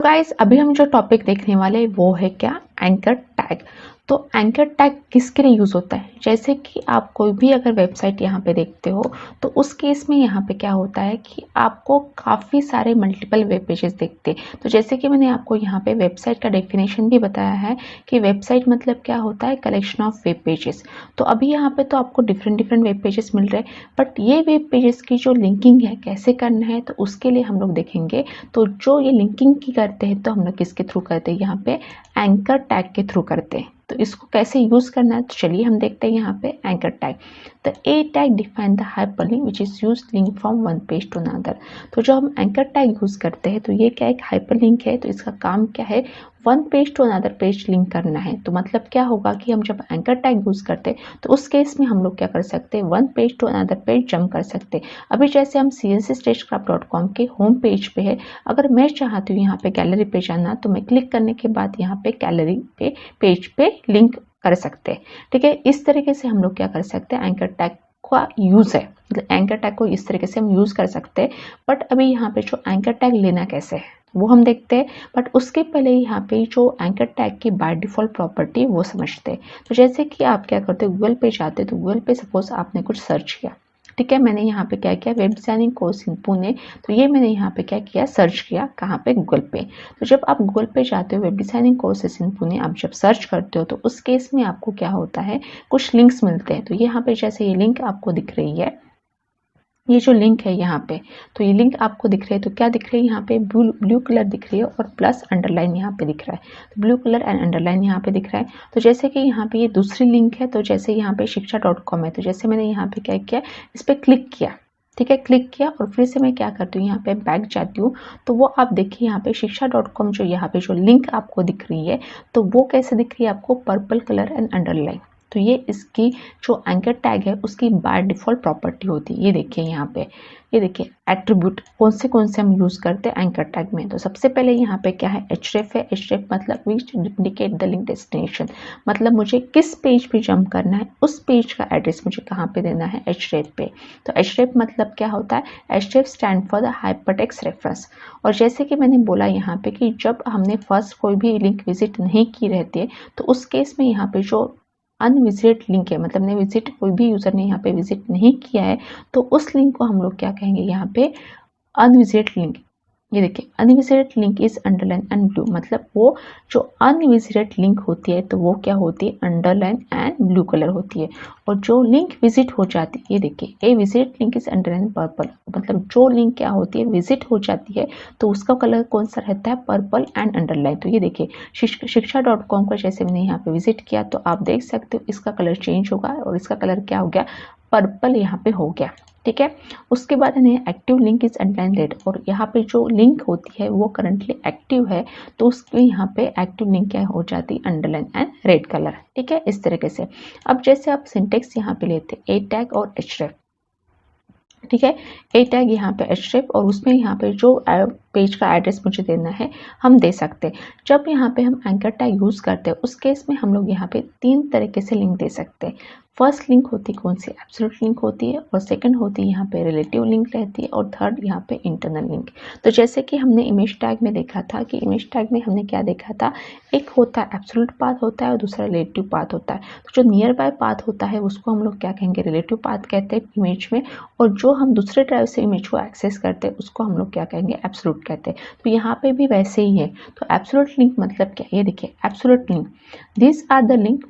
Guys अभी हम जो टॉपिक देखने वाले हैं वो है क्या, एंकर टैग। तो एंकर टैग किसके लिए यूज होता है? जैसे कि आप कोई भी अगर वेबसाइट यहाँ पे देखते हो तो उस केस में यहाँ पे क्या होता है कि आपको काफ़ी सारे मल्टीपल वेब पेजेस दिखते हैं। तो जैसे कि मैंने आपको यहाँ पे वेबसाइट का डेफिनेशन भी बताया है कि वेबसाइट मतलब क्या होता है, कलेक्शन ऑफ वेब पेजेस। तो अभी यहाँ पे तो आपको डिफरेंट डिफरेंट वेब पेजेस मिल रहे हैं, बट ये वेब पेजेस की जो लिंकिंग है कैसे करना है तो उसके लिए हम लोग देखेंगे। तो जो ये लिंकिंग की करते हैं तो हम लोग किसके थ्रू करते हैं, यहाँ पे एंकर टैग के थ्रू करते हैं। तो इसको कैसे यूज करना है तो चलिए हम देखते हैं यहाँ पे anchor tag. The A tag define the hyperlink which is use link from one page to another. तो जब हम एंकर टैग यूज करते हैं तो ये क्या, एक हाइपरलिंक है। तो इसका काम क्या है, one page to another page link करना है। तो मतलब क्या होगा कि हम जब एंकर टैग यूज करते हैं तो उस केस में हम लोग क्या कर सकते हैं, one page to another page jump कर सकते हैं। अभी जैसे हम cnsstagecraft.com के होम पेज पे है, अगर मैं चाहती हूँ यहाँ पे गैलरी पे जाना तो मैं क्लिक करने के बाद यहाँ पे गैलरी पे पेज पे लिंक कर सकते हैं। ठीक है, इस तरीके से हम लोग क्या कर सकते हैं, एंकर टैग का यूज है। मतलब एंकर टैग को इस तरीके से हम यूज कर सकते हैं। बट अभी यहाँ पे जो एंकर टैग लेना कैसे है वो हम देखते हैं, बट उसके पहले यहाँ पे जो एंकर टैग की बाय डिफॉल्ट प्रॉपर्टी वो समझते हैं। तो जैसे कि आप क्या करते हो, गूगल पे जाते हो तो गूगल पे सपोज आपने कुछ सर्च किया। ठीक है, मैंने यहाँ पे क्या किया, web designing course in Pune. तो ये मैंने यहाँ पे क्या किया, सर्च किया कहाँ पे, गूगल पे। तो जब आप गूगल पे जाते हो, वेब डिजाइनिंग कोर्सेस इन पुणे आप जब सर्च करते हो तो उस केस में आपको क्या होता है, कुछ लिंक्स मिलते हैं। तो यहाँ पे जैसे ये लिंक आपको दिख रही है, ये जो लिंक है यहाँ पे, तो ये लिंक आपको दिख रही है। तो क्या दिख रही है, यहाँ पे ब्लू कलर दिख रही है और प्लस अंडरलाइन यहाँ पे दिख रहा है। तो ब्लू कलर एंड अंडरलाइन यहाँ पे दिख रहा है। तो जैसे कि यहाँ पे ये दूसरी लिंक है, तो जैसे यहाँ पे शिक्षा.com है, तो जैसे मैंने यहाँ पे क्या किया, इस पर क्लिक किया। ठीक है, क्लिक किया और फिर से मैं क्या करती हूँ, यहाँ पे बैक जाती हूँ। तो वो आप देखिए यहाँ पे शिक्षा.com जो यहाँ पे जो लिंक आपको दिख रही है, तो वो कैसे दिख रही है आपको, पर्पल कलर एंड अंडरलाइन। तो ये इसकी जो एंकर टैग है उसकी बाय डिफॉल्ट प्रॉपर्टी होती है। ये देखिए यहाँ पे, ये देखिए एट्रीब्यूट कौन से हम यूज करते हैं एंकर टैग में। तो सबसे पहले यहाँ पे क्या है, href है। href मतलब which indicate the link destination, मतलब मुझे किस पेज पे जंप करना है, उस पेज का एड्रेस मुझे कहाँ पे देना है, href पे। तो href मतलब क्या होता है, href stand for the hypertext reference. और जैसे कि मैंने बोला यहाँ पे कि जब हमने फर्स्ट कोई भी लिंक विजिट नहीं की रहती है तो उस केस में यहाँ पे जो अनविजिट लिंक है, मतलब ने विजिट, कोई भी यूजर ने यहाँ पे विजिट नहीं किया है, तो उस लिंक को हम लोग क्या कहेंगे, यहाँ पे अनविजिट लिंक। ये देखिए unvisited link is underline and blue, मतलब वो जो अनविजिटेड लिंक होती है तो वो क्या होती है, अंडरलाइन एंड ब्लू कलर होती है। और जो लिंक विजिट हो जाती है, ये देखिए a visit link is underline purple, मतलब जो लिंक क्या होती है, विजिट हो जाती है तो उसका कलर कौन सा रहता है, पर्पल एंड अंडरलाइन। तो ये देखिए शिक्षा.com का जैसे मैंने यहाँ पे विजिट किया तो आप देख सकते हो इसका कलर चेंज होगा और इसका कलर क्या हो गया, पर्पल यहाँ पे हो गया। ठीक है, उसके बाद है active link is underline red, और यहाँ पे जो लिंक होती है वो करंटली एक्टिव है तो उसके यहाँ पे एक्टिव लिंक क्या हो जाती है, अंडरलाइन एंड रेड कलर। ठीक है, इस तरीके से। अब जैसे आप सिंटेक्स यहाँ पे लेते हैं ए टैग और href। ठीक है, ए टैग यहाँ पे href और उसमें यहाँ पे जो पेज का एड्रेस मुझे देना है हम दे सकते हैं। जब यहाँ पे हम एंकर टैग यूज करते हैं उस केस में हम लोग यहाँ पे तीन तरीके से लिंक दे सकते हैं। फर्स्ट लिंक होती कौन सी, एब्सोल्यूट लिंक होती है, और सेकंड होती है यहाँ पे रिलेटिव लिंक रहती है, और थर्ड यहाँ पे इंटरनल लिंक। तो जैसे कि हमने इमेज टैग में देखा था कि इमेज टैग में हमने क्या देखा था, एक होता है एब्सोल्यूट पाथ होता है और दूसरा रिलेटिव पाथ होता है। तो जो नियर बाय पाथ होता है उसको हम लोग क्या कहेंगे, रिलेटिव पाथ कहते हैं इमेज में, और जो हम दूसरे ड्राइव से इमेज को एक्सेस करते हैं उसको हम लोग क्या कहेंगे, एब्सोल्यूट कहते हैं। तो यहाँ पे भी वैसे ही है। तो एब्सोल्यूट लिंक मतलब क्या, ये देखिए absolute link, this are the link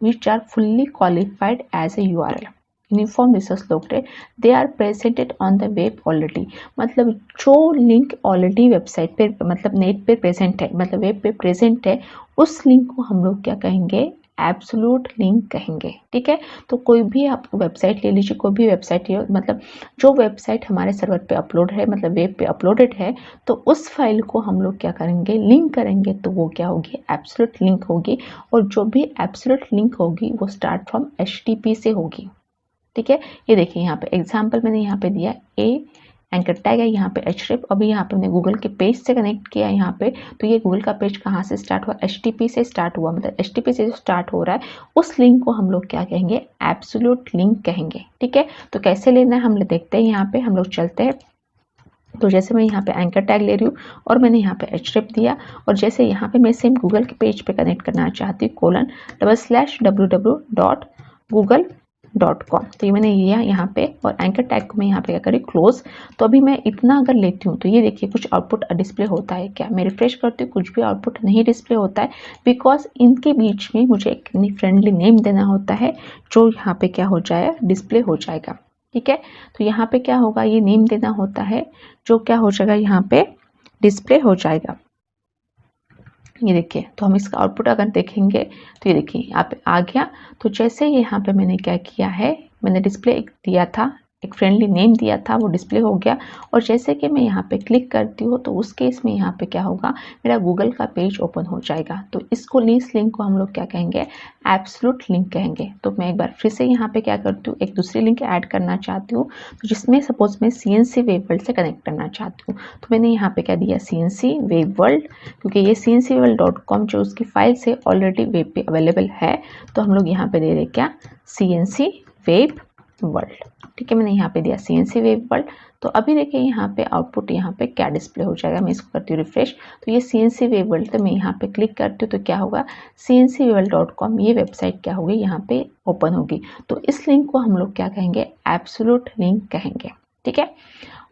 which are fully qualified as a URL. Uniform resource located, they are presented on the web already. मतलब जो लिंक ऑलरेडी वेबसाइट पे, मतलब नेट पे प्रेजेंट है, मतलब वेब पे प्रेजेंट है, उस लिंक को हम लोग क्या कहेंगे, एब्सोल्यूट लिंक कहेंगे। ठीक है, तो कोई भी आप वेबसाइट ले लीजिए, कोई भी वेबसाइट, मतलब जो वेबसाइट हमारे सर्वर पे अपलोड है, मतलब वेब पे अपलोडेड है, तो उस फाइल को हम लोग क्या करेंगे, लिंक करेंगे, तो वो क्या होगी, एब्सोल्यूट लिंक होगी। और जो भी एब्सोल्यूट लिंक होगी वो स्टार्ट फ्रॉम HTTP से होगी। ठीक है, ये देखिए यहाँ पे एग्जाम्पल मैंने यहाँ पे दिया, ए एंकर टैग है, यहाँ पे href, अभी यहाँ पे मैंने गूगल के पेज से कनेक्ट किया यहाँ पे। तो ये गूगल का पेज कहाँ से स्टार्ट हुआ, HTTP से स्टार्ट हुआ, मतलब HTTP से जो स्टार्ट हो रहा है उस लिंक को हम लोग क्या कहेंगे, एब्सोल्यूट लिंक कहेंगे। ठीक है, तो कैसे लेना है हम लोग देखते हैं। यहाँ पे हम लोग चलते हैं तो जैसे मैं यहाँ पे एंकर टैग ले रही हूँ और मैंने यहाँ पे href दिया, और जैसे यहाँ पे मैं सेम गूगल के पेज पे कनेक्ट करना चाहती हूँ www.google.com, तो ये मैंने लिया यहाँ पे, और एंकर टैग को मैं यहाँ पे क्या करी क्लोज। तो अभी मैं इतना अगर लेती हूँ तो ये देखिए कुछ आउटपुट डिस्प्ले होता है क्या, मैं रिफ्रेश करती हूँ कुछ भी आउटपुट नहीं डिस्प्ले होता है, बिकॉज इनके बीच में मुझे एक फ्रेंडली नेम देना होता है जो यहाँ पे क्या हो जाए डिस्प्ले हो जाएगा। ठीक है, तो यहाँ पे क्या होगा, ये नेम देना होता है जो क्या हो जाएगा यहाँ पे डिस्प्ले हो जाएगा। ये देखिए, तो हम इसका आउटपुट अगर देखेंगे तो ये देखिए यहाँ पे आ गया। तो जैसे यहाँ पे मैंने क्या किया है, मैंने डिस्प्ले एक दिया था, एक फ्रेंडली नेम दिया था, वो डिस्प्ले हो गया। और जैसे कि मैं यहाँ पे क्लिक करती हूँ तो उस केस में यहाँ पे क्या होगा, मेरा गूगल का पेज ओपन हो जाएगा। तो इसको इस लिंक को हम लोग क्या कहेंगे, एब्सोल्यूट लिंक कहेंगे। तो मैं एक बार फिर से यहाँ पे क्या करती हूँ, एक दूसरी लिंक ऐड करना चाहती हूँ, तो जिसमें सपोज मैं CNC वेब वर्ल्ड से कनेक्ट करना चाहती हूँ। तो मैंने यहाँ पे क्या दिया, CNC वेब वर्ल्ड, क्योंकि ये cncworld.com जो उसकी फाइल से ऑलरेडी वेब पे अवेलेबल है, तो हम लोग यहाँ पे दे रहे क्या, CNC वेब वर्ल्ड। ठीक है, मैंने यहाँ पे दिया CNC वेब वर्ल्ड। तो अभी देखिए यहाँ पे आउटपुट यहाँ पे क्या डिस्प्ले हो जाएगा, मैं इसको करती हूँ रिफ्रेश। तो ये CNC वेब वर्ल्ड, तो मैं यहाँ पे क्लिक करती हूँ तो क्या होगा, cncworld.com ये वेबसाइट क्या होगी यहाँ पे ओपन होगी। तो इस लिंक को हम लोग क्या कहेंगे, एब्सोल्यूट लिंक कहेंगे। ठीक है,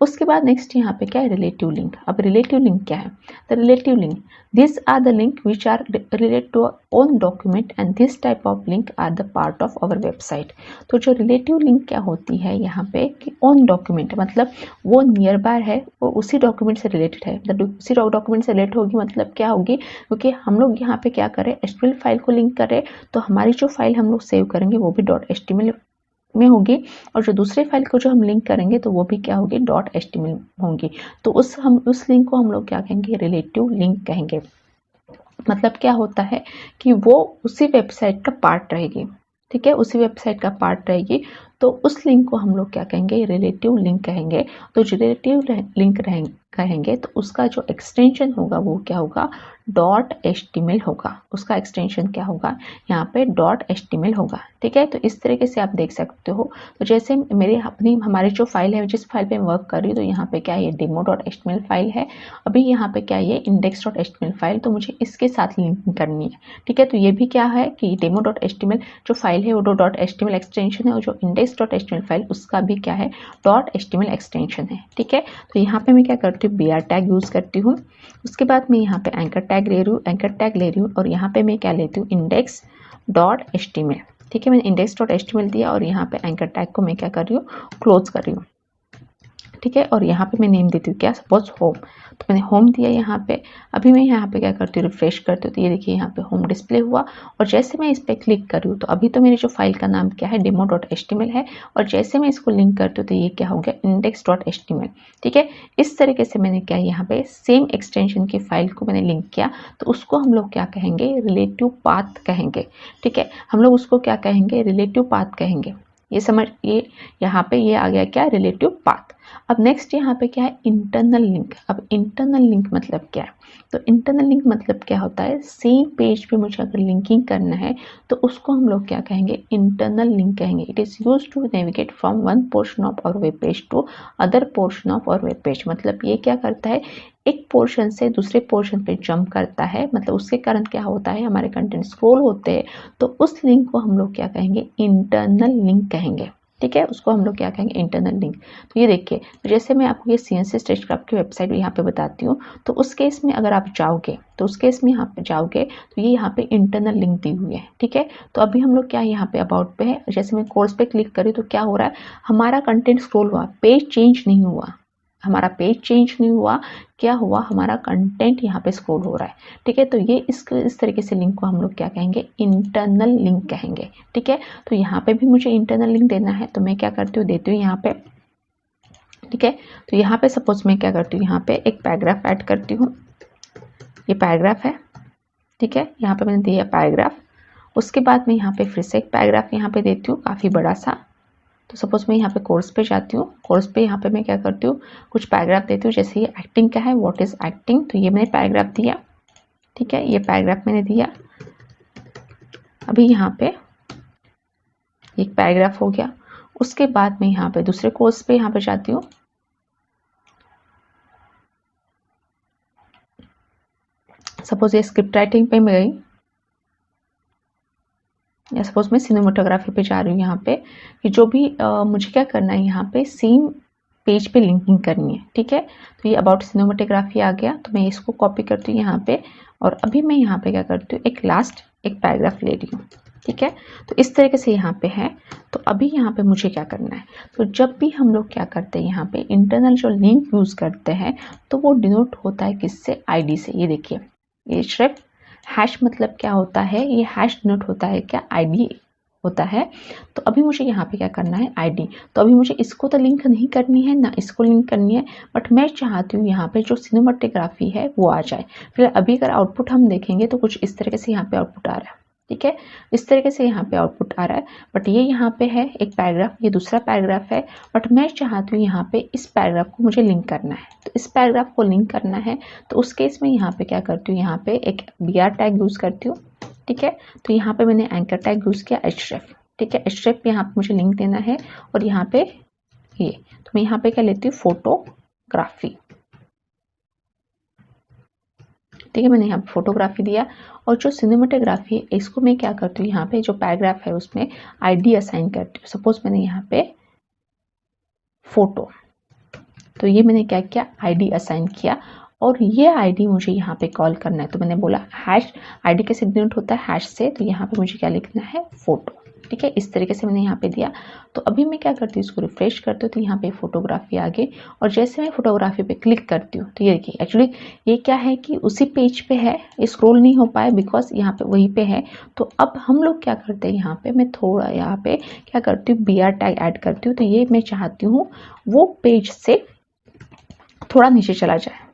उसके बाद नेक्स्ट यहाँ पे क्या है, रिलेटिव लिंक। अब रिलेटिव लिंक क्या है, the relative link, this are the link which are related to own document and this type of link are the part of our website. तो जो रिलेटिव लिंक क्या होती है यहाँ पे कि ओन डॉक्यूमेंट, मतलब वो नियर बाय है, वो उसी डॉक्यूमेंट से रिलेटेड है, मतलब उसी डॉक्यूमेंट से रिलेटेड होगी, मतलब क्या होगी, क्योंकि हम लोग यहाँ पे क्या करें, HTML फाइल को लिंक करें, तो हमारी जो फाइल हम लोग सेव करेंगे वो भी .html में होगी, और जो दूसरे फाइल को जो हम लिंक करेंगे तो वो भी क्या होगी, .html होंगी। तो उस लिंक को हम लोग क्या कहेंगे, रिलेटिव लिंक कहेंगे। मतलब क्या होता है कि वो उसी वेबसाइट का पार्ट रहेगी। ठीक है, उसी वेबसाइट का पार्ट रहेगी, तो उस लिंक को हम लोग क्या कहेंगे, रिलेटिव लिंक कहेंगे। तो जो रिलेटिव लिंक कहेंगे तो उसका जो एक्सटेंशन होगा वो क्या होगा, .html होगा। उसका एक्सटेंशन क्या होगा, यहाँ पे .html होगा। ठीक है, तो इस तरीके से आप देख सकते हो। तो जैसे हमारी जो फाइल है, जिस फाइल पे मैं वर्क कर रही हूँ, तो यहाँ पे क्या है, ये demo.html फाइल है। अभी यहाँ पे क्या है, ये index.html फाइल, तो मुझे इसके साथ लिंक करनी है। ठीक है, तो ये भी क्या है कि demo.html जो फाइल है वो .html एक्सटेंशन है, और जो index.html फाइल उसका भी क्या है, .html एक्सटेंशन है। ठीक है, तो यहाँ पे मैं क्या करती हूँ, br टैग यूज करती हूँ। उसके बाद मैं यहाँ पे एंकर टैग ले रही हूँ, और यहाँ पे मैं क्या लेती हूँ, index.html। ठीक है, मैंने index.html दिया, और यहाँ पे एंकर टैग को मैं क्या कर रही हूँ, क्लोज कर रही हूँ। ठीक है, और यहाँ पे मैं नेम देती हूँ क्या, सपोज होम, तो मैंने होम दिया यहाँ पे। अभी मैं यहाँ पे क्या करती हूँ, रिफ्रेश करती हूँ, तो ये देखिए यहाँ पे होम डिस्प्ले हुआ, और जैसे मैं इस पर क्लिक कर रही हूँ तो अभी तो मेरी जो फाइल का नाम क्या है, demo.html है, और जैसे मैं इसको लिंक करती हूँ तो ये क्या हो गया, index.html। ठीक है, इस तरीके से मैंने क्या यहाँ पे सेम एक्सटेंशन की फाइल को मैंने लिंक किया, तो उसको हम लोग क्या कहेंगे, रिलेटिव पाथ कहेंगे। ठीक है, हम लोग उसको क्या कहेंगे, रिलेटिव पाथ कहेंगे। ये समझ, ये यहाँ पे ये आ गया क्या, रिलेटिव पाथ। अब नेक्स्ट यहाँ पे क्या है, इंटरनल लिंक। अब इंटरनल लिंक मतलब क्या है, तो इंटरनल लिंक मतलब क्या होता है, सेम पेज पे मुझे अगर लिंकिंग करना है तो उसको हम लोग क्या कहेंगे, इंटरनल लिंक कहेंगे। It is use to navigate from one portion of our web page to other portion of our web page. मतलब ये क्या करता है, एक पोर्शन से दूसरे पोर्शन पे जंप करता है, मतलब उसके कारण क्या होता है, हमारे कंटेंट स्क्रॉल होते हैं, तो उस लिंक को हम लोग क्या कहेंगे, इंटरनल लिंक कहेंगे। ठीक है, उसको हम लोग क्या कहेंगे, इंटरनल लिंक। तो ये देखिए, तो जैसे मैं आपको ये CNC स्टेजक्राफ्ट की वेबसाइट यहाँ पे बताती हूँ, तो उस केस में अगर आप जाओगे, तो उस केस में यहाँ पे जाओगे तो ये यहाँ पे इंटरनल लिंक दी हुई है। ठीक है, तो अभी हम लोग क्या यहाँ पे अबाउट पे है, जैसे मैं कोर्स पे क्लिक करी तो क्या हो रहा है, हमारा कंटेंट स्क्रॉल हुआ, पेज चेंज नहीं हुआ, हमारा पेज चेंज नहीं हुआ, क्या हुआ, हमारा कंटेंट यहाँ पे स्क्रॉल हो रहा है। ठीक है, तो ये इस तरीके से लिंक को हम लोग क्या कहेंगे, इंटरनल लिंक कहेंगे। ठीक है, तो यहाँ पे भी मुझे इंटरनल लिंक देना है, तो मैं क्या करती हूँ, देती हूँ यहाँ पे। ठीक है, तो यहाँ पे सपोज मैं क्या करती हूँ, यहाँ पे एक पैराग्राफ ऐड करती हूँ, ये पैराग्राफ है। ठीक है, यहाँ पे मैंने दिया पैराग्राफ। उसके बाद मैं यहाँ पे फिर से एक पैराग्राफ यहाँ पे देती हूँ, काफ़ी बड़ा सा। तो सपोज मैं यहाँ पे कोर्स पे जाती हूँ, कोर्स पे यहाँ पे मैं क्या करती हूँ, कुछ पैराग्राफ देती हूँ। जैसे ये एक्टिंग का है, व्हाट इज एक्टिंग, तो ये मैंने पैराग्राफ दिया। ठीक है, ये पैराग्राफ मैंने दिया। अभी यहाँ पे एक पैराग्राफ हो गया। उसके बाद मैं यहाँ पे दूसरे कोर्स पे यहाँ पे जाती हूँ। सपोज ये स्क्रिप्ट राइटिंग पे मैं गई, या सपोज मैं सिनेमेटोग्राफी पे जा रही हूँ यहाँ पे, कि जो भी मुझे क्या करना है यहाँ पे सेम पेज पे लिंकिंग करनी है। ठीक है, तो ये अबाउट सिनेमेटोग्राफी आ गया, तो मैं इसको कॉपी करती हूँ यहाँ पे, और अभी मैं यहाँ पे क्या करती हूँ, एक पैराग्राफ ले रही हूँ। ठीक है, तो इस तरीके से यहाँ पे है। तो अभी यहाँ पे मुझे क्या करना है, तो जब भी हम लोग क्या करते हैं यहाँ पे इंटरनल जो लिंक यूज करते हैं, तो वो डिनोट होता है किससे, आईडी से। ये देखिए, ये सिर्फ हैश मतलब क्या होता है, ये हैश डिनोट होता है क्या, आईडी होता है। तो अभी मुझे यहाँ पे क्या करना है, आईडी। तो अभी मुझे इसको तो लिंक नहीं करनी है ना, इसको लिंक करनी है, बट मैं चाहती हूँ यहाँ पे जो सिनेमेटोग्राफी है वो आ जाए। फिर अभी अगर आउटपुट हम देखेंगे तो कुछ इस तरीके से यहाँ पे आउटपुट आ रहा है। ठीक है, इस तरीके से यहाँ पे आउटपुट आ रहा है, बट ये यहाँ पे है एक पैराग्राफ, ये दूसरा पैराग्राफ है, बट मैं चाहती हूँ यहाँ पे इस पैराग्राफ को मुझे लिंक करना है। तो इस पैराग्राफ को लिंक करना है, तो उस केस में यहाँ पे क्या करती हूँ, यहाँ पे एक BR टैग यूज करती हूँ। ठीक है, तो यहाँ पे मैंने एंकर टैग यूज किया href। ठीक है, href पे यहाँ पे मुझे लिंक देना है, और यहाँ पे ये, तो मैं यहाँ पे क्या लेती हूँ, फोटोग्राफी। ठीक है, मैंने यहाँ पे फोटोग्राफी दिया, और जो सिनेमेटोग्राफी है इसको मैं क्या करती हूँ, यहाँ पे जो पैराग्राफ है उसमें आईडी असाइन करती हूँ। सपोज मैंने यहाँ पे फोटो, तो ये मैंने क्या किया, आईडी असाइन किया, और ये आईडी मुझे यहाँ पे कॉल करना है। तो मैंने बोला हैश, आईडी कैसे डिनोट होता है, हैश से, तो यहाँ पे मुझे क्या लिखना है, फोटो। ठीक है, इस तरीके से मैंने यहाँ पे दिया। तो अभी मैं क्या करती हूँ, इसको रिफ्रेश करती हूँ, तो यहाँ पे फोटोग्राफी आ गई, और जैसे मैं फोटोग्राफी पे क्लिक करती हूँ, तो ये देखिए एक्चुअली ये क्या है कि उसी पेज पे है, स्क्रॉल नहीं हो पाए बिकॉज यहाँ पे वहीं पे है। तो अब हम लोग क्या करते हैं, यहाँ पे मैं थोड़ा यहाँ पे क्या करती हूँ, BR टैग ऐड करती हूँ। तो ये मैं चाहती हूँ वो पेज से थोड़ा नीचे चला जाए।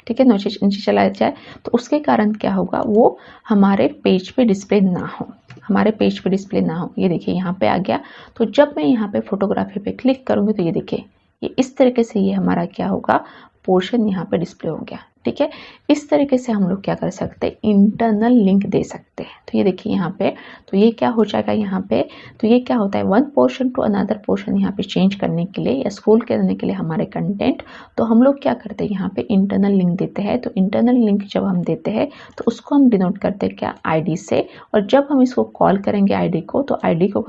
ठीक है, नीचे चला जाए, तो उसके कारण क्या होगा, वो हमारे पेज पे डिस्प्ले ना हो, हमारे पेज पे डिस्प्ले ना हो। ये देखिए यहाँ पे आ गया। तो जब मैं यहाँ पे फोटोग्राफी पे क्लिक करूंगी, तो ये देखिए ये इस तरीके से ये हमारा क्या होगा, पोर्शन यहाँ पे डिस्प्ले हो गया। ठीक है, इस तरीके से हम लोग क्या कर सकते हैं, इंटरनल लिंक दे सकते हैं। तो ये देखिए यहाँ पे, तो ये क्या हो जाएगा यहाँ पे, तो ये क्या होता है, one portion to another portion यहाँ पे चेंज करने के लिए या स्क्रॉल करने के लिए हमारे कंटेंट, तो हम लोग क्या करते हैं, यहाँ पे इंटरनल लिंक देते हैं। तो इंटरनल लिंक जब हम देते हैं तो उसको हम डिनोट करते हैं क्या, आईडी से, और जब हम इसको कॉल करेंगे आईडी को, तो आईडी को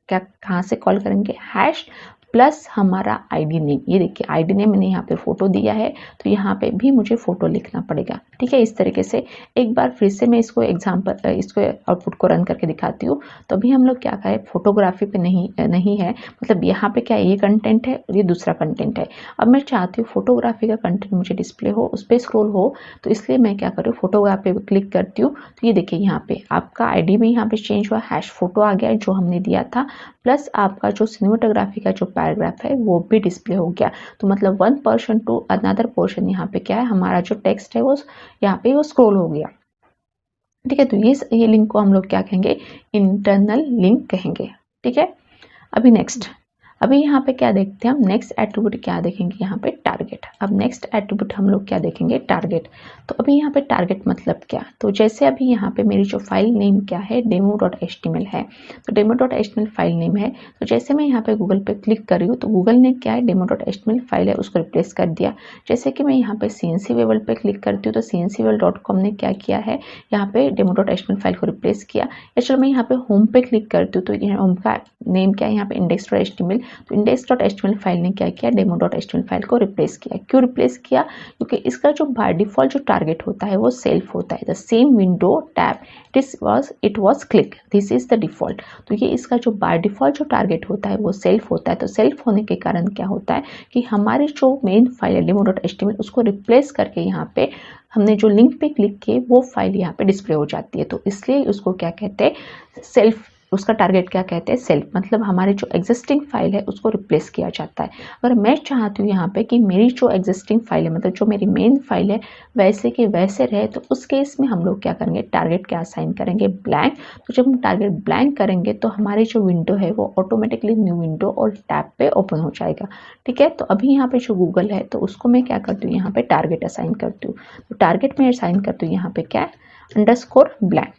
कहाँ से कॉल करेंगे, हैश प्लस हमारा आईडी नेम। ये देखिए आईडी नेम मैंने यहाँ पे फोटो दिया है, तो यहाँ पे भी मुझे फोटो लिखना पड़ेगा। ठीक है, इस तरीके से एक बार फिर से मैं इसको इसको आउटपुट को रन करके दिखाती हूँ। तो अभी हम लोग क्या करें, फोटोग्राफी पे नहीं है, मतलब यहाँ पे क्या ये कंटेंट है और ये दूसरा कंटेंट है। अब मैं चाहती हूँ फोटोग्राफी का कंटेंट मुझे डिस्प्ले हो, उस पर स्क्रॉल हो, तो इसलिए मैं क्या करूँ, फोटोग्राफी पे क्लिक करती हूँ। तो ये देखिए यहाँ पे आपका आईडी भी यहाँ पे चेंज हुआ, हैश फोटो आ गया जो हमने दिया था, प्लस आपका जो सिनेमेटोग्राफी का जो पैराग्राफ है वो भी डिस्प्ले हो गया। तो मतलब one portion to another portion यहाँ पे क्या है, हमारा जो टेक्स्ट है वो यहाँ पे वो स्क्रॉल हो गया। ठीक है, तो ये लिंक को हम लोग क्या कहेंगे, इंटरनल लिंक कहेंगे। ठीक है, अभी नेक्स्ट, अभी यहाँ पे क्या देखते हैं हम, नेक्स्ट एट्रीब्यूट क्या देखेंगे, यहाँ पे टारगेट। अब नेक्स्ट एट्रीब्यूट हम लोग क्या देखेंगे, टारगेट। तो अभी यहाँ पे टारगेट मतलब क्या, तो जैसे अभी यहाँ पे मेरी जो फाइल नेम क्या है, demo.html है, तो demo.html फाइल नेम है। तो जैसे मैं यहाँ पे गूगल पे क्लिक कर रही हूँ, तो गूगल ने क्या है, demo.html फाइल है उसको रिप्लेस कर दिया। जैसे कि मैं यहाँ पे CNC वेबल पे क्लिक करती हूँ, तो cncwevel.com ने क्या किया है, यहाँ पे demo.html फाइल को रिप्लेस किया। या चलो मैं यहाँ पे होम पे क्लिक करती हूँ, तो यहाँ होम का नेम क्या है, यहाँ पे index.html, तो index.html फाइल ने क्या किया, demo.html फाइल को रिप्लेस किया। क्यों रिप्लेस किया, क्योंकि इसका जो बाय डिफॉल्ट जो टारगेट होता है वो सेल्फ होता है, the same window tab it was click, this is the default. तो ये इसका जो बाय डिफॉल्ट जो टारगेट होता है वो सेल्फ होता है। तो सेल्फ होने के कारण क्या होता है कि हमारी जो मेन फाइल है demo.html उसको रिप्लेस करके यहाँ पे हमने जो लिंक पे क्लिक किए वो फाइल यहाँ पे डिस्प्ले हो जाती है। तो इसलिए उसको क्या कहते हैं, सेल्फ, उसका टारगेट क्या कहते हैं, सेल्फ, मतलब हमारे जो एग्जिस्टिंग फाइल है उसको रिप्लेस किया जाता है। अगर मैं चाहती हूँ यहाँ पे कि मेरी जो एग्जिस्टिंग फाइल है, मतलब जो मेरी मेन फाइल है वैसे के वैसे रहे, तो उस केस में हम लोग क्या करेंगे, टारगेट क्या असाइन करेंगे, ब्लैंक। तो जब हम टारगेट ब्लैंक करेंगे तो हमारी जो विंडो है वो ऑटोमेटिकली न्यू विंडो और टैब पे ओपन हो जाएगा। ठीक है, तो अभी यहाँ पे जो गूगल है तो उसको मैं क्या करती हूँ, यहाँ पे टारगेट असाइन करती हूँ। तो टारगेट में असाइन करती हूँ यहाँ पे क्या, _ब्लैंक।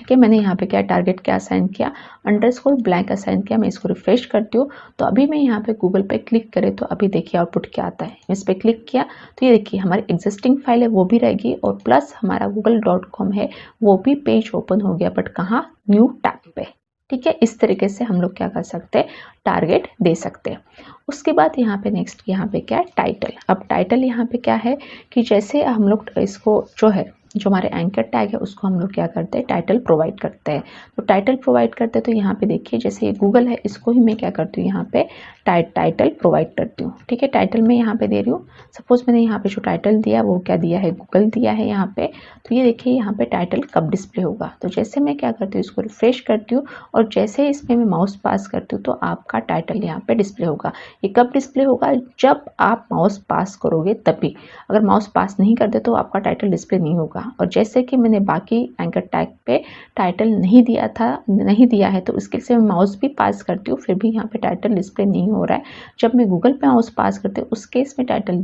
ठीक है, मैंने यहाँ पे क्या टारगेट क्या असाइन किया, अंडरस्कोर ब्लैंक असाइन किया। मैं इसको रिफ्रेश करती हूँ तो अभी मैं यहाँ पे गूगल पे क्लिक करें तो अभी देखिए आउटपुट क्या आता है। इस पर क्लिक किया तो ये देखिए हमारी एग्जिस्टिंग फाइल है वो भी रहेगी और प्लस हमारा google.com है वो भी पेज ओपन हो गया, बट कहाँ, न्यू टैब पे। ठीक है, इस तरीके से हम लोग क्या कर सकते हैं, टारगेट दे सकते हैं। उसके बाद यहाँ पे नेक्स्ट यहाँ पे क्या है, टाइटल। अब टाइटल यहाँ पे क्या है कि जैसे हम लोग इसको जो हमारे एंकर टैग है उसको हम लोग क्या करते हैं, टाइटल प्रोवाइड करते हैं। तो टाइटल प्रोवाइड करते हैं तो यहाँ पे देखिए जैसे ये गूगल है इसको ही मैं क्या करती हूँ, यहाँ पे टाइटल प्रोवाइड करती हूँ। ठीक है, टाइटल मैं यहाँ पे दे रही हूँ। सपोज मैंने यहाँ पे जो टाइटल दिया वो क्या दिया है, गूगल दिया है यहाँ पे। तो ये देखिए यहाँ पे टाइटल कब डिस्प्ले होगा, तो जैसे मैं क्या करती हूँ इसको रिफ्रेश करती हूँ और जैसे इसमें मैं माउस पास करती हूँ तो आपका टाइटल यहाँ पे डिस्प्ले होगा। ये कब डिस्प्ले होगा, जब आप माउस पास करोगे तभी। अगर माउस पास नहीं करते तो आपका टाइटल डिस्प्ले नहीं होगा। और जैसे कि मैंने बाकी एंकर टैग पे टाइटल नहीं दिया है तो उसके लिए मैं माउस भी पास करती हूँ फिर भी यहाँ पे टाइटल डिस्प्ले नहीं हो रहा है। जब मैं गूगल पे माउस पास करती हूँ उस केस में टाइटल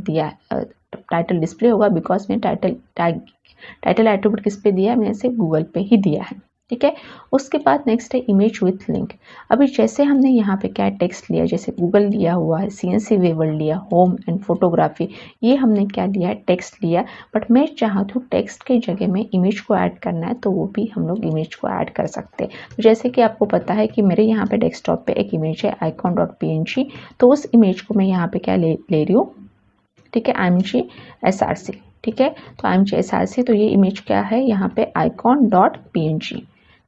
डिस्प्ले होगा, बिकॉज मैं टाइटल एट्रीब्यूट किस पे दिया है, मैंने सिर्फ गूगल पे ही दिया है। ठीक है, उसके बाद नेक्स्ट है इमेज विथ लिंक। अभी जैसे हमने यहाँ पे क्या टेक्स्ट लिया, जैसे गूगल लिया हुआ है, CNC वेवर लिया, होम एंड फोटोग्राफी, ये हमने क्या लिया है, टेक्स्ट लिया। बट मैं चाहती हूँ टेक्स्ट के जगह में इमेज को ऐड करना है तो वो भी हम लोग इमेज को ऐड कर सकते हैं। तो जैसे कि आपको पता है कि मेरे यहाँ पे डेस्कटॉप पे एक इमेज है icon.png, तो उस इमेज को मैं यहाँ पे क्या ले रही हूँ, ठीक है, IMG SRC। ठीक है, तो IMG SRC, तो ये इमेज क्या है यहाँ पे icon.png।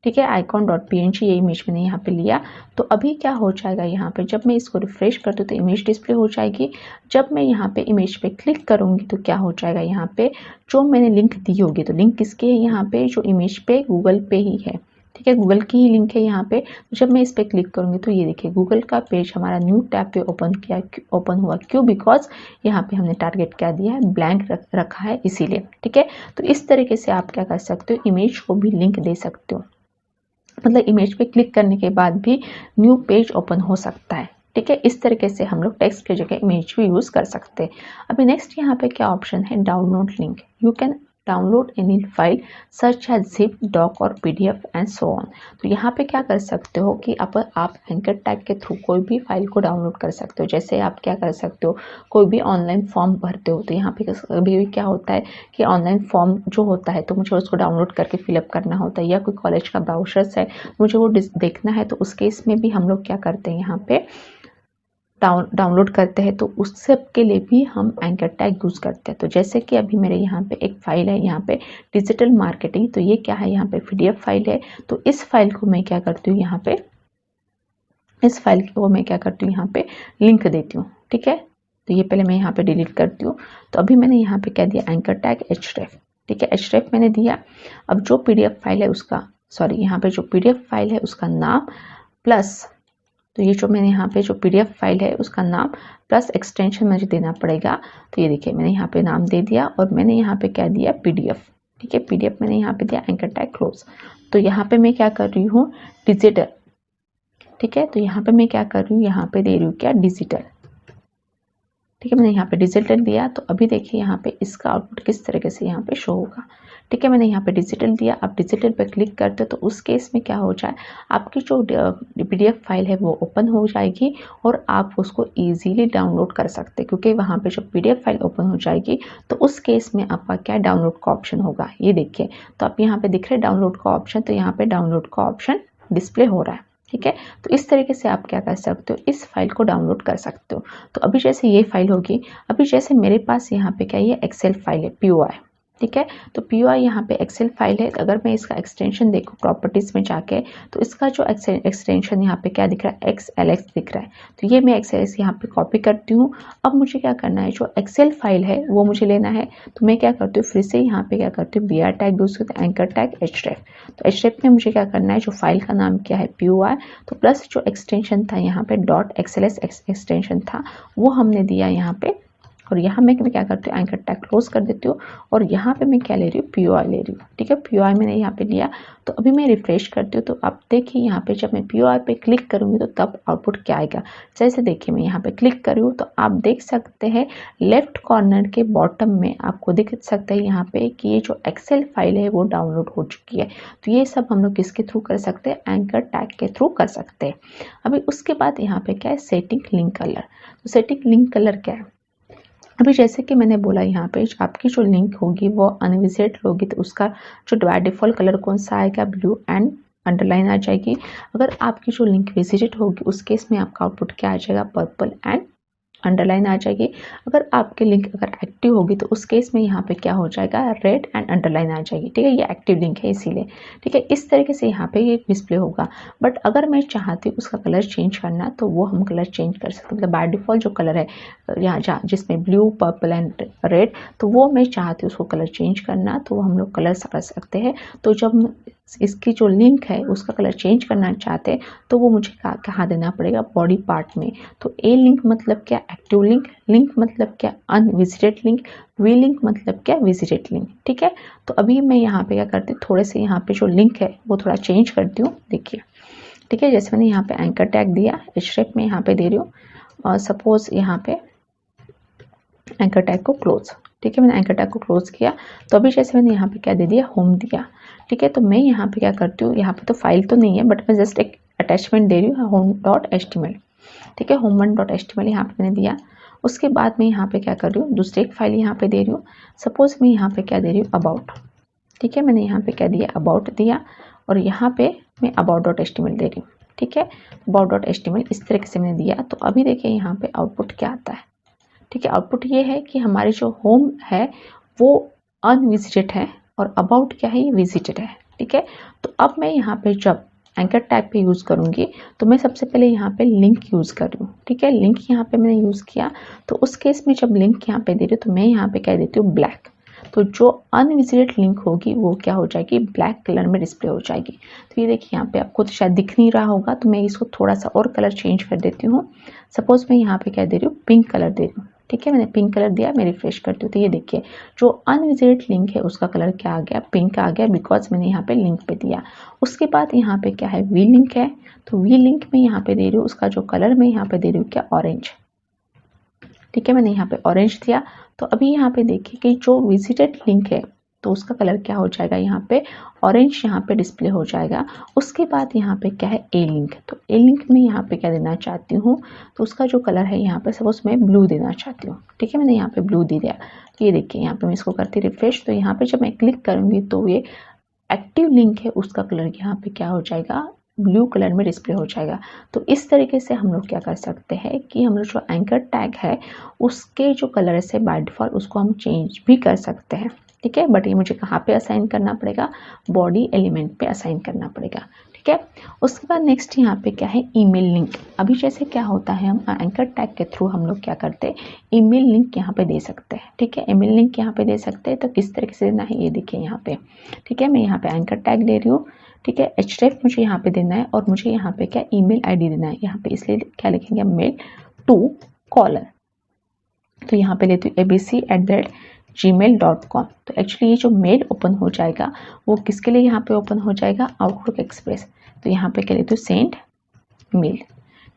ठीक है, icon.png ये इमेज मैंने यहाँ पे लिया। तो अभी क्या हो जाएगा यहाँ पे, जब मैं इसको रिफ्रेश करती हूँ तो इमेज डिस्प्ले हो जाएगी। जब मैं यहाँ पे इमेज पे क्लिक करूँगी तो क्या हो जाएगा, यहाँ पे जो मैंने लिंक दी होगी, तो लिंक किसकी है यहाँ पे, जो इमेज पे गूगल पे ही है। ठीक है, गूगल की ही लिंक है यहाँ पे। तो जब मैं इस पर क्लिक करूँगी तो ये देखिए गूगल का पेज हमारा न्यू टैब पे ओपन हुआ। क्यों, बिकॉज यहाँ पे हमने टारगेट क्या दिया है, ब्लैंक रखा है इसीलिए। ठीक है, तो इस तरीके से आप क्या कर सकते हो, इमेज को भी लिंक दे सकते हो, मतलब इमेज पे क्लिक करने के बाद भी न्यू पेज ओपन हो सकता है। ठीक है, इस तरीके से हम लोग टेक्स्ट की जगह इमेज भी यूज कर सकते हैं। अभी नेक्स्ट यहाँ पे क्या ऑप्शन है, download link. You can download any file such as zip, doc और PDF एंड सो ऑन। तो यहाँ पे क्या कर सकते हो कि आप एंकर टैग के थ्रू कोई भी फाइल को डाउनलोड कर सकते हो। जैसे आप क्या कर सकते हो, कोई भी ऑनलाइन फॉर्म भरते हो तो यहाँ पे कभी भी क्या होता है कि ऑनलाइन फॉर्म जो होता है तो मुझे उसको डाउनलोड करके फिलअप करना होता है, या कोई कॉलेज का ब्राउचर्स है मुझे वो देखना है, तो उस केस में भी हम लोग क्या करते हैं, यहाँ पे डाउनलोड करते हैं। तो उस सब के लिए भी हम एंकर टैग यूज करते हैं। तो जैसे कि अभी मेरे यहाँ पे एक फाइल है, यहाँ पे डिजिटल मार्केटिंग, तो ये क्या है, यहाँ पे PDF फाइल है। तो इस फाइल को मैं क्या करती हूँ, यहाँ पे इस फाइल को मैं क्या करती हूँ, यहाँ पे लिंक देती हूँ। ठीक है, तो ये पहले मैं यहाँ पे डिलीट करती हूँ। तो अभी मैंने यहाँ पे क्या दिया, एंकर टैग href। ठीक है, href मैंने दिया। अब जो PDF फाइल है उसका, यहाँ पे जो PDF फाइल है उसका नाम प्लस, तो ये जो मैंने यहाँ पे जो PDF फाइल है उसका नाम प्लस एक्सटेंशन मुझे देना पड़ेगा। तो ये देखिए मैंने यहाँ पे नाम दे दिया और मैंने यहाँ पे क्या दिया, PDF। ठीक है, PDF मैंने यहाँ पे दिया एंकर टैग क्लोज। तो यहाँ पे मैं क्या कर रही हूँ, डिजिटल। ठीक है, तो यहाँ पे मैं क्या कर रही हूँ, यहाँ पे दे रही हूँ क्या, डिजिटल। ठीक है, मैंने यहाँ पे डिजिटल दिया। तो अभी देखिए यहाँ पे इसका आउटपुट किस तरीके से यहाँ पे शो होगा। ठीक है, मैंने यहाँ पे डिजिटल दिया। आप डिजिटल पे क्लिक करते हो तो उस केस में क्या हो जाए, आपकी जो PDF फाइल है वो ओपन हो जाएगी और आप उसको इजीली डाउनलोड कर सकते हैं, क्योंकि वहाँ पे जो PDF फाइल ओपन हो जाएगी तो उस केस में आपका क्या, डाउनलोड का ऑप्शन होगा। ये देखिए, तो आप यहाँ पे दिख रहे हैं डाउनलोड का ऑप्शन, तो यहाँ पे डाउनलोड का ऑप्शन डिस्प्ले हो रहा है। ठीक है, तो इस तरीके से आप क्या कर सकते हो, इस फाइल को डाउनलोड कर सकते हो। तो अभी जैसे ये फाइल होगी, अभी जैसे मेरे पास यहाँ पे क्या, ये एक्सेल फाइल है, POI। ठीक है, तो POI यहाँ पे एक्सेल फाइल है। अगर मैं इसका एक्सटेंशन देखूँ प्रॉपर्टीज में जाके, तो इसका जो एक्सटेंशन यहाँ पे क्या दिख रहा है, XLX दिख रहा है। तो ये मैं XLX यहाँ पे कॉपी करती हूँ। अब मुझे क्या करना है, जो एक्सेल फाइल है वो मुझे लेना है। तो मैं क्या करती हूँ, फिर से यहाँ पे क्या करती हूँ, BR टैग यूज करते हैं, एंकर टैग href। तो href में मुझे क्या करना है, जो फाइल का नाम क्या है, POI, तो प्लस जो एक्सटेंशन था यहाँ पे .xls एक्सटेंशन था वो हमने दिया यहाँ पे और यहाँ मैं क्या करती हूँ, एंकर टैग क्लोज कर देती हूँ और यहाँ पे मैं क्या ले रही हूँ, POI ले रही हूँ। ठीक है, POI मैंने यहाँ पे लिया। तो अभी मैं रिफ्रेश करती हूँ, तो आप देखिए यहाँ पे जब मैं POI पे क्लिक करूँगी तो तब आउटपुट क्या आएगा। जैसे देखिए मैं यहाँ पे क्लिक कर रही हूँ तो आप देख सकते हैं लेफ्ट कॉर्नर के बॉटम में आपको दिख सकता है यहाँ पे कि ये जो एक्सेल फाइल है वो डाउनलोड हो चुकी है। तो ये सब हम लोग किसके थ्रू कर सकते हैं, एंकर टैग के थ्रू कर सकते हैं। अभी उसके बाद यहाँ पे क्या है, सेटिंग लिंक कलर। तो सेटिंग लिंक कलर क्या है, अभी जैसे कि मैंने बोला यहाँ पे आपकी जो लिंक होगी वो अनविजिट होगी तो उसका जो बाय डिफॉल्ट कलर कौन सा आएगा, ब्लू एंड अंडरलाइन आ जाएगी। अगर आपकी जो लिंक विजिटेड होगी उस केस में आपका आउटपुट क्या आ जाएगा, पर्पल एंड अंडरलाइन आ जाएगी। अगर आपकी लिंक अगर एक्टिव होगी तो उस केस में यहाँ पे क्या हो जाएगा, रेड एंड अंडरलाइन आ जाएगी। ठीक है, ये एक्टिव लिंक है इसीलिए। ठीक है, इस तरीके से यहाँ पे ये डिस्प्ले होगा। बट अगर मैं चाहती हूँ उसका कलर चेंज करना तो वो हम कलर चेंज कर सकते हैं। मतलब बाय डिफॉल्ट जो कलर है यहाँ जहाँ जिसमें ब्लू, पर्पल एंड रेड, तो वो मैं चाहती हूँ उसको कलर चेंज करना तो वो हम लोग कलर कर सकते हैं। तो जब इसकी जो लिंक है उसका कलर चेंज करना चाहते हैं तो वो मुझे कहाँ देना पड़ेगा, बॉडी पार्ट में। तो ए लिंक मतलब क्या, एक्टिव लिंक, लिंक मतलब क्या, अनविजिटेड लिंक, वी लिंक मतलब क्या, विजिटेड लिंक। ठीक है, तो अभी मैं यहाँ पे क्या करती हूँ, थोड़े से यहाँ पे जो लिंक है वो थोड़ा चेंज करती हूँ। देखिए, ठीक है, जैसे मैंने यहाँ पे एंकर टैग दिया, href में यहाँ पे दे रही हूँ और सपोज यहाँ पे एंकर टैग को क्लोज। ठीक है, मैंने एंकर टैग को क्लोज किया। तो अभी जैसे मैंने यहाँ पे क्या दे दिया, होम दिया। ठीक है, तो मैं यहाँ पे क्या करती हूँ, यहाँ पे तो फाइल तो नहीं है बट मैं जस्ट एक अटैचमेंट दे रही हूँ, home.html। ठीक है, home1.html यहाँ पे मैंने दिया। उसके बाद मैं यहाँ पे क्या कर रही हूँ, दूसरी एक फाइल यहाँ पे दे रही हूँ। सपोज मैं यहाँ पे क्या दे रही हूँ, अबाउट। ठीक है, मैंने यहाँ पे क्या दिया, अबाउट दिया और यहाँ पे मैं about.html दे रही हूँ। ठीक है, about.html इस तरीके से मैंने दिया। तो अभी देखिए यहाँ पे आउटपुट क्या आता है। ठीक है, आउटपुट ये है कि हमारी जो होम है वो अनविजिटेड है और अबाउट क्या है, ये विजिटेड है। ठीक है, तो अब मैं यहाँ पे जब एंकर टैग पे यूज़ करूँगी तो मैं सबसे पहले यहाँ पे लिंक यूज़ कर रही हूँ। ठीक है, लिंक यहाँ पे मैंने यूज़ किया। तो उस केस में जब लिंक यहाँ पे दे रही हूँ तो मैं यहाँ पे क्या देती हूँ, ब्लैक। तो जो अनविजिटेड लिंक होगी वो क्या हो जाएगी, ब्लैक कलर में डिस्प्ले हो जाएगी। तो ये देखिए यहाँ पे आपको तो शायद दिख नहीं रहा होगा, तो मैं इसको थोड़ा सा और कलर चेंज कर देती हूँ। सपोज मैं यहाँ पे क्या दे रही हूँ, पिंक कलर दे रही हूँ। ठीक है, मैंने पिंक कलर दिया, मैं रिफ्रेश करती हूँ तो ये देखिए जो अनविजिटेड लिंक है उसका कलर क्या आ गया, पिंक आ गया, बिकॉज मैंने यहाँ पे लिंक पे दिया। उसके बाद यहाँ पे क्या है, वी लिंक है। तो वी लिंक में यहाँ पे दे रही हूँ, उसका जो कलर मैं यहाँ पे दे रही हूँ क्या, ऑरेंज। ठीक है, मैंने यहाँ पे ऑरेंज दिया। तो अभी यहाँ पे देखिए कि जो विजिटेड लिंक है तो उसका कलर क्या हो जाएगा, यहाँ पे ऑरेंज यहाँ पे डिस्प्ले हो जाएगा। उसके बाद यहाँ पे क्या है, ए लिंक। तो ए लिंक में यहाँ पे क्या देना चाहती हूँ, तो उसका जो कलर है यहाँ पे सपोज मैं ब्लू देना चाहती हूँ। ठीक है, मैंने यहाँ पे ब्लू दे दिया। तो ये देखिए यहाँ पे मैं इसको करती रिफ्रेश, तो यहाँ पे जब मैं क्लिक करूँगी तो ये एक्टिव लिंक है उसका कलर यहाँ पे क्या हो जाएगा, ब्लू कलर में डिस्प्ले हो जाएगा। तो इस तरीके से हम लोग क्या कर सकते हैं कि हम लोग जो एंकर टैग है उसके जो कलर्स है बाय डिफॉल्ट उसको हम चेंज भी कर सकते हैं। ठीक है, बट ये मुझे कहाँ पे असाइन करना पड़ेगा, बॉडी एलिमेंट पे असाइन करना पड़ेगा। ठीक है, उसके बाद नेक्स्ट यहाँ पे क्या है, ईमेल लिंक। अभी जैसे क्या होता है, हम एंकर टैग के थ्रू हम लोग क्या करते हैं, ईमेल लिंक यहाँ पे दे सकते हैं। ठीक है, ईमेल लिंक यहाँ पे दे सकते हैं। तो किस तरीके से देना है, ये देखिए यहाँ पे। ठीक है, मैं यहाँ पे एंकर टैग ले रही हूँ। ठीक है, href मुझे यहाँ पे देना है और मुझे यहाँ पे क्या, ईमेल आईडी देना है। यहाँ पे इसलिए क्या लिखेंगे, मेल टू कॉलर। तो यहाँ पे लेती हूँ abc@gmail.com। तो एक्चुअली ये जो मेल ओपन हो जाएगा वो किसके लिए यहाँ पे ओपन हो जाएगा, आउटलुक एक्सप्रेस। तो यहाँ पे क्या लेती हूँ, सेंड मेल।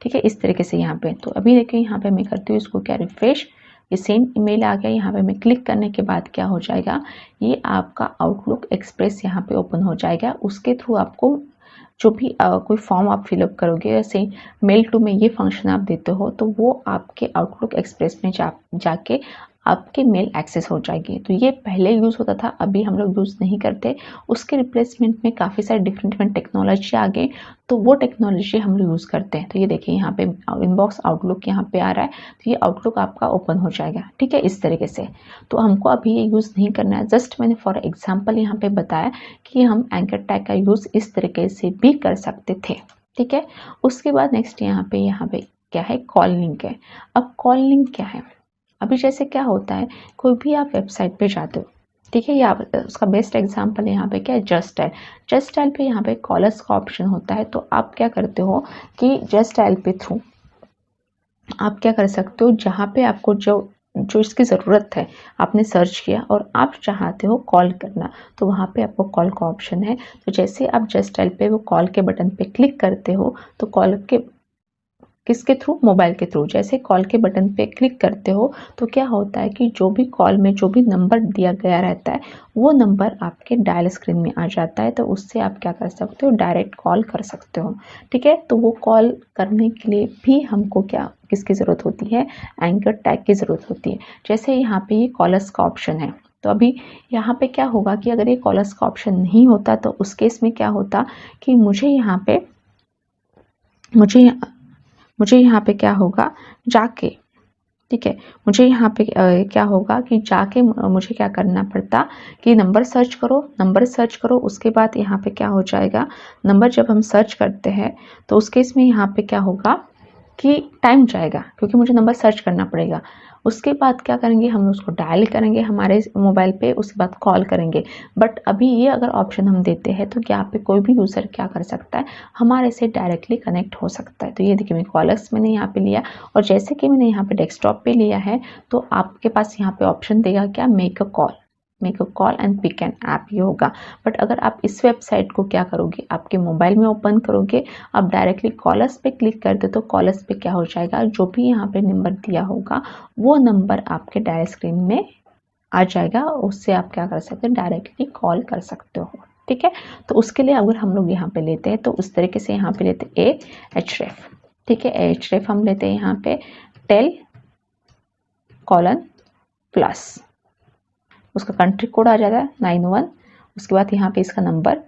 ठीक है, इस तरीके से यहाँ पे। तो अभी देखिए यहाँ पे मैं करती हूँ इसको क्या, रिफ्रेश, ये सेंड ईमेल आ गया। यहाँ पे मैं क्लिक करने के बाद क्या हो जाएगा, ये आपका आउटलुक एक्सप्रेस यहाँ पे ओपन हो जाएगा। उसके थ्रू आपको जो भी कोई फॉर्म आप फिलअप करोगे, जैसे मेल टू में ये फंक्शन आप देते हो तो वो आपके आउटलुक एक्सप्रेस में जाके आपके मेल एक्सेस हो जाएगी। तो ये पहले यूज़ होता था, अभी हम लोग यूज़ नहीं करते। उसके रिप्लेसमेंट में काफ़ी सारे डिफरेंट टेक्नोलॉजी आ गए, तो वो टेक्नोलॉजी हम लोग यूज़ करते हैं। तो ये देखिए यहाँ पे इनबॉक्स आउटलुक यहाँ पे आ रहा है, तो ये आउटलुक आपका ओपन हो जाएगा। ठीक है, इस तरीके से। तो हमको अभी ये यूज़ नहीं करना है, जस्ट मैंने फॉर एग्जाम्पल यहाँ पे बताया कि हम एंकर टैग का यूज़ इस तरीके से भी कर सकते थे। ठीक है, उसके बाद नेक्स्ट यहाँ पे क्या है, कॉल लिंक है। अब कॉल लिंक क्या है, अभी जैसे क्या होता है, कोई भी आप वेबसाइट पे जाते हो। ठीक है, या उसका बेस्ट एग्जांपल यहाँ पे क्या है, जस्ट डायल। जस्ट डायल पे यहाँ पे कॉलर्स का ऑप्शन होता है। तो आप क्या करते हो कि जस्ट डायल पे थ्रू आप क्या कर सकते हो, जहाँ पे आपको जो जो इसकी ज़रूरत है आपने सर्च किया और आप चाहते हो कॉल करना, तो वहाँ पे आपको कॉल का ऑप्शन है। तो जैसे आप जस्ट डायल पे वो कॉल के बटन पे क्लिक करते हो तो कॉल के किसके थ्रू, मोबाइल के थ्रू, जैसे कॉल के बटन पे क्लिक करते हो तो क्या होता है कि जो भी कॉल में जो भी नंबर दिया गया रहता है वो नंबर आपके डायल स्क्रीन में आ जाता है। तो उससे आप क्या कर सकते हो, डायरेक्ट कॉल कर सकते हो। ठीक है, तो वो कॉल करने के लिए भी हमको क्या किसकी ज़रूरत होती है, एंकर टैग की ज़रूरत होती है। जैसे यहाँ पे ये कॉलर्स का ऑप्शन है, तो अभी यहाँ पे क्या होगा कि अगर ये कॉलर्स का ऑप्शन नहीं होता तो उस केस में क्या होता कि मुझे यहाँ पे क्या होगा जाके, ठीक है, मुझे यहाँ पे क्या होगा कि जाके मुझे क्या करना पड़ता कि नंबर सर्च करो। उसके बाद यहाँ पे क्या हो जाएगा, नंबर जब हम सर्च करते हैं तो उस केस में यहाँ पे क्या होगा कि टाइम जाएगा क्योंकि मुझे नंबर सर्च करना पड़ेगा। उसके बाद क्या करेंगे, हम उसको डायल करेंगे हमारे मोबाइल पे, उसके बाद कॉल करेंगे। बट अभी ये अगर ऑप्शन हम देते हैं तो यहाँ पे कोई भी यूज़र क्या कर सकता है, हमारे से डायरेक्टली कनेक्ट हो सकता है। तो ये देखिए मैं कॉलर्स मैंने यहाँ पे लिया और जैसे कि मैंने यहाँ पे डेस्कटॉप पे लिया है तो आपके पास यहाँ पे ऑप्शन देगा क्या, make a call and pick an app, ये होगा। बट अगर आप इस वेबसाइट को क्या करोगे, आपके मोबाइल में ओपन करोगे, आप डायरेक्टली कॉलर्स पे क्लिक कर दो तो कॉलर्स पे क्या हो जाएगा, जो भी यहाँ पे नंबर दिया होगा वो नंबर आपके डायल स्क्रीन में आ जाएगा। उससे आप क्या कर सकते हो, डायरेक्टली कॉल कर सकते हो। ठीक है, तो उसके लिए अगर हम लोग यहाँ पे लेते हैं तो उस तरीके से यहाँ पे लेते हैं एचरेफ। ठीक है, एचरेफ हम लेते हैं यहाँ पे टेल कॉलन प्लस, उसका कंट्री कोड आ जाता है 91। उसके बाद यहाँ पे इसका नंबर,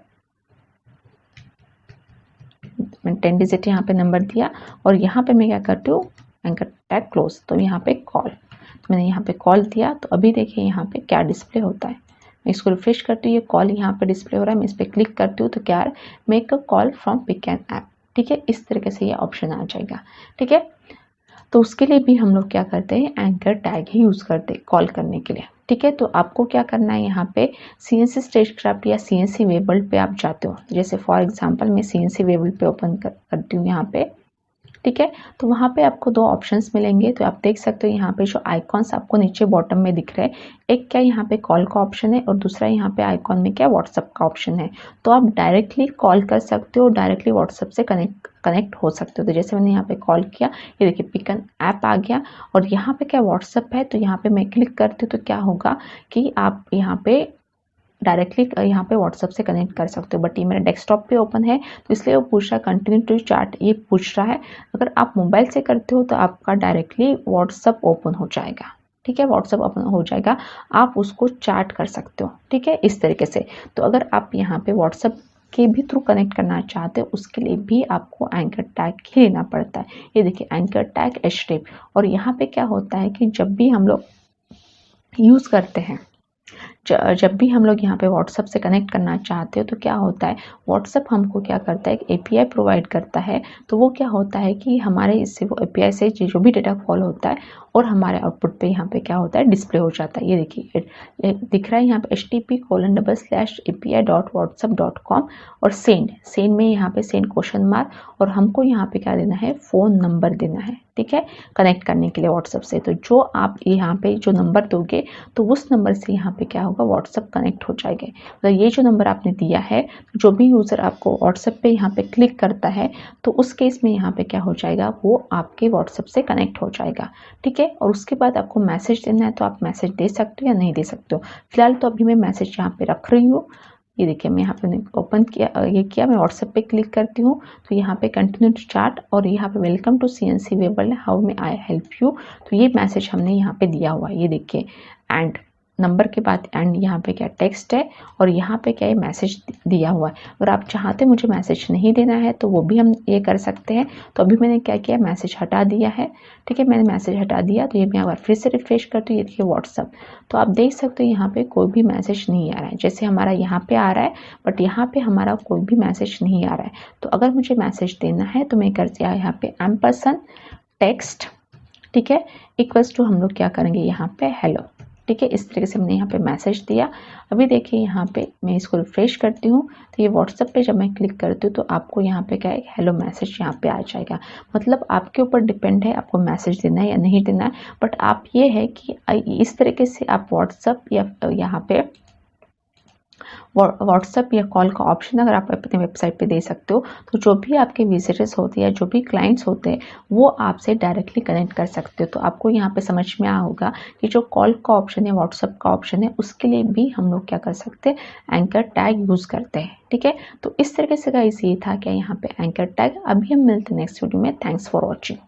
मैंने 10 डिजिट यहाँ पे नंबर दिया और यहाँ पे मैं क्या करती हूँ, एंकर टैग क्लोज, तो यहाँ पे कॉल, तो मैंने यहाँ पे कॉल दिया। तो अभी देखिए यहाँ पे क्या डिस्प्ले होता है, मैं इसको रिफ्रेश करती हूँ, ये कॉल यहाँ पे डिस्प्ले हो रहा है। मैं इस पर क्लिक करती हूँ तो क्या है, make a call from pick an app. ठीक है, इस तरीके से ये ऑप्शन आ जाएगा। ठीक है, तो उसके लिए भी हम लोग क्या करते हैं, एंकर टैग ही यूज़ करते हैं कॉल करने के लिए। ठीक है, तो आपको क्या करना है, यहाँ पे CNC स्टेजक्राफ्ट या CNC वेबल्ड पे आप जाते हो। जैसे फॉर एग्जांपल मैं CNC वेबल्ड पे ओपन करती हूँ यहाँ पे। ठीक है, तो वहाँ पे आपको दो ऑप्शंस मिलेंगे। तो आप देख सकते हो यहाँ पे जो आइकॉन्स आपको नीचे बॉटम में दिख रहे हैं, एक क्या यहाँ पे कॉल का ऑप्शन है और दूसरा यहाँ पे आइकॉन में क्या व्हाट्सअप का ऑप्शन है। तो आप डायरेक्टली कॉल कर सकते हो, डायरेक्टली व्हाट्सअप से कनेक्ट हो सकते हो। तो जैसे मैंने यहाँ पे कॉल किया, ये देखिए पिकन ऐप आ गया और यहाँ पे क्या व्हाट्सअप है, तो यहाँ पे मैं क्लिक करती हूँ तो क्या होगा कि आप यहाँ पे डायरेक्टली यहाँ पे व्हाट्सअप से कनेक्ट कर सकते हो। बट ये मेरा डेस्कटॉप पे ओपन है तो इसलिए वो पूछ रहा है कंटिन्यू टू चैट, ये पूछ रहा है। अगर आप मोबाइल से करते हो तो आपका डायरेक्टली व्हाट्सअप ओपन हो जाएगा। ठीक है, व्हाट्सअप ओपन हो जाएगा, आप उसको चैट कर सकते हो। ठीक है, इस तरीके से। तो अगर आप यहाँ पे व्हाट्सअप के भी थ्रू कनेक्ट करना चाहते हो उसके लिए भी आपको एंकर टैग ही लेना पड़ता है। ये देखिए एंकर टैग एचटीएफ। और यहाँ पे क्या होता है कि जब भी हम लोग यूज़ करते हैं, जब भी हम लोग यहाँ पे व्हाट्सअप से कनेक्ट करना चाहते हो तो क्या होता है, व्हाट्सअप हमको क्या करता है, एक एपीआई प्रोवाइड करता है। तो वो क्या होता है कि हमारे इससे वो एपीआई से जो भी डेटा कॉल होता है और हमारे आउटपुट पे यहाँ पे क्या होता है, डिस्प्ले हो जाता है। ये देखिए दिख रहा है यहाँ पे http://api.whatsapp.com और सेंड में यहाँ पे सेंड क्वेश्चन मार्क और हमको यहाँ पे क्या देना है, फ़ोन नंबर देना है। ठीक है, कनेक्ट करने के लिए व्हाट्सअप से। तो जो आप यहाँ पे जो नंबर दोगे तो उस नंबर से यहाँ पे क्या होगा, व्हाट्सअप कनेक्ट हो जाएगा। तो ये जो नंबर आपने दिया है, जो भी यूज़र आपको व्हाट्सअप पे यहाँ पे क्लिक करता है तो उस केस में यहाँ पे क्या हो जाएगा, वो आपके व्हाट्सअप से कनेक्ट हो जाएगा। ठीक है, और उसके बाद आपको मैसेज देना है तो आप मैसेज दे सकते हो या नहीं दे सकते हो। फिलहाल तो अभी मैं मैसेज यहाँ पे रख रही हूँ। ये देखिए मैं यहाँ पे ओपन किया, ये किया, मैं व्हाट्सएप पे क्लिक करती हूँ तो यहाँ पे कंटिन्यू टू चैट और यहाँ पे वेलकम टू CNC वेबल्ड, how may I help you. तो ये मैसेज हमने यहाँ पे दिया हुआ है। ये देखिए एंड नंबर के बाद एंड यहाँ पे क्या टेक्स्ट है और यहाँ पे क्या है, मैसेज दिया हुआ है। अगर आप चाहते मुझे मैसेज नहीं देना है तो वो भी हम ये कर सकते हैं। तो अभी मैंने क्या किया, मैसेज हटा दिया है। ठीक है, मैंने मैसेज हटा दिया। तो ये मैं अगर फिर से रिफ्रेश करती हूँ, ये देखिए व्हाट्सअप, तो आप देख सकते हो यहाँ पे कोई भी मैसेज नहीं आ रहा है। जैसे हमारा यहाँ पे आ रहा है बट यहाँ पे हमारा कोई भी मैसेज नहीं आ रहा है। तो अगर मुझे मैसेज देना है तो मैं करती हूँ यहाँ पे एम्परसन टेक्स्ट, ठीक है, इक्वल्स टू हम लोग क्या करेंगे यहाँ पे हेलो। ठीक है, इस तरीके से हमने यहाँ पे मैसेज दिया। अभी देखिए यहाँ पे मैं इसको रिफ्रेश करती हूँ तो ये व्हाट्सएप पे जब मैं क्लिक करती हूँ तो आपको यहाँ पे क्या है, हेलो मैसेज यहाँ पे आ जाएगा। मतलब आपके ऊपर डिपेंड है आपको मैसेज देना है या नहीं देना है, बट आप ये है कि इस तरीके से आप व्हाट्सएप या यहाँ पे व्हाट्सएप या कॉल का ऑप्शन अगर आप अपने वेबसाइट पे दे सकते हो तो जो भी आपके विजिटर्स होते हैं या जो भी क्लाइंट्स होते हैं वो आपसे डायरेक्टली कनेक्ट कर सकते हो। तो आपको यहाँ पे समझ में आया होगा कि जो कॉल का ऑप्शन है, व्हाट्सएप का ऑप्शन है, उसके लिए भी हम लोग क्या कर सकते हैं, एंकर टैग यूज़ करते हैं। ठीक है, तो इस तरीके से गाइस ये था क्या यहाँ पे एंकर टैग। अभी हम मिलते हैं नेक्स्ट वीडियो में। Thanks for watching.